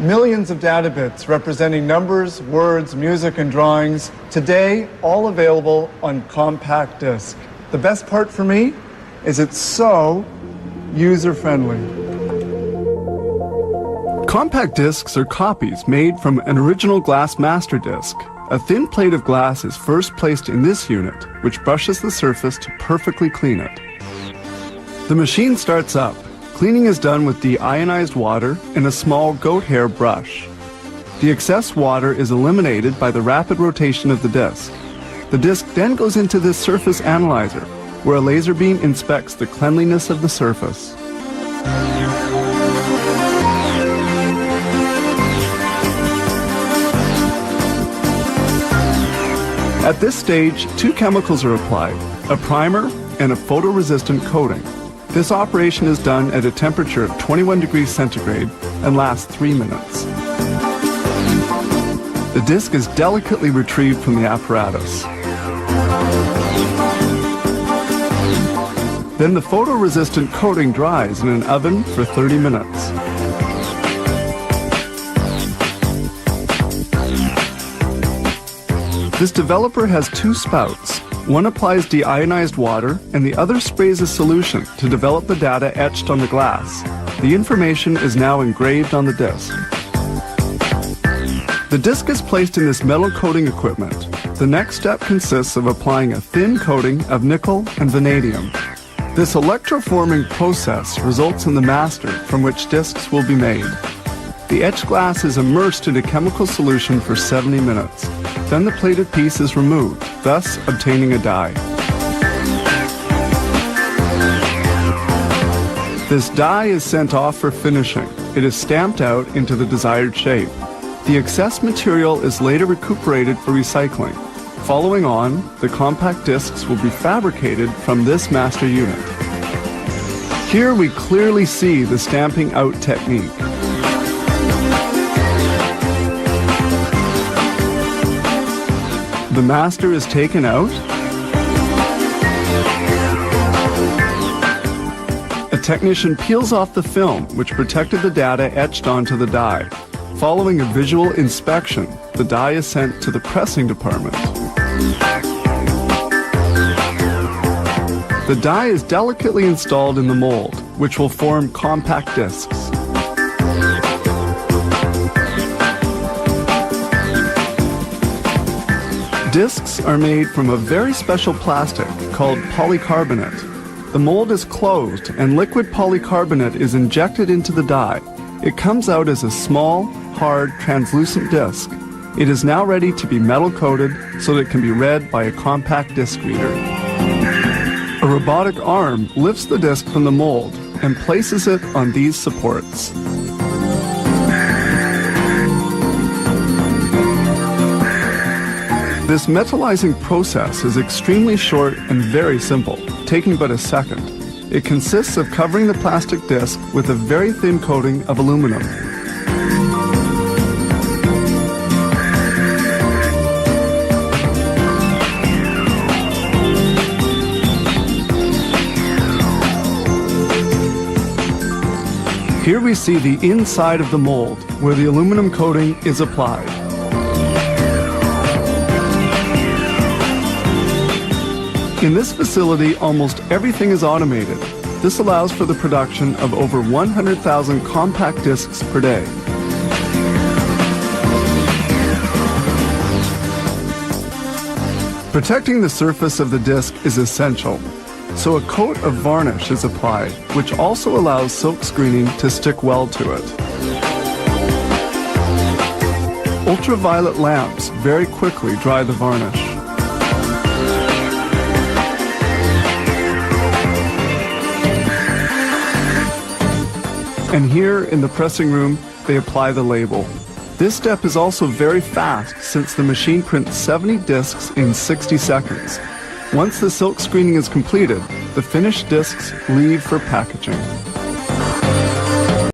Millions of data bits representing numbers, words, music, and drawings, today all available on compact disc. The best part for me is it's so user-friendly. Compact discs are copies made from an original glass master disc. A thin plate of glass is first placed in this unit, which brushes the surface to perfectly clean it. The machine starts up. Cleaning is done with deionized water and a small goat hair brush. The excess water is eliminated by the rapid rotation of the disc. The disc then goes into this surface analyzer, where a laser beam inspects the cleanliness of the surface. At this stage, two chemicals are applied, a primer and a photoresistant coating. This operation is done at a temperature of 21 degrees centigrade and lasts 3 minutes. The disc is delicately retrieved from the apparatus. Then the photoresistant coating dries in an oven for 30 minutes. This developer has two spouts. One applies deionized water and the other sprays a solution to develop the data etched on the glass. The information is now engraved on the disc. The disc is placed in this metal coating equipment. The next step consists of applying a thin coating of nickel and vanadium. This electroforming process results in the master from which discs will be made. The etched glass is immersed in a chemical solution for 70 minutes. Then the plated piece is removed, thus obtaining a die. This die is sent off for finishing. It is stamped out into the desired shape. The excess material is later recuperated for recycling. Following on, the compact discs will be fabricated from this master unit. Here we clearly see the stamping out technique. The master is taken out. A technician peels off the film which protected the data etched onto the die. Following a visual inspection, the die is sent to the pressing department. The die is delicately installed in the mold, which will form compact discs. Discs are made from a very special plastic called polycarbonate. The mold is closed and liquid polycarbonate is injected into the die. It comes out as a small, hard, translucent disc. It is now ready to be metal coated so that it can be read by a compact disc reader. A robotic arm lifts the disc from the mold and places it on these supports. This metallizing process is extremely short and very simple, taking but a second. It consists of covering the plastic disc with a very thin coating of aluminum. Here we see the inside of the mold, where the aluminum coating is applied. In this facility, almost everything is automated. This allows for the production of over 100,000 compact discs per day. Protecting the surface of the disc is essential, so a coat of varnish is applied, which also allows silk screening to stick well to it. Ultraviolet lamps very quickly dry the varnish. And here in the pressing room, they apply the label. This step is also very fast since the machine prints 70 discs in 60 seconds. Once the silk screening is completed, the finished discs leave for packaging.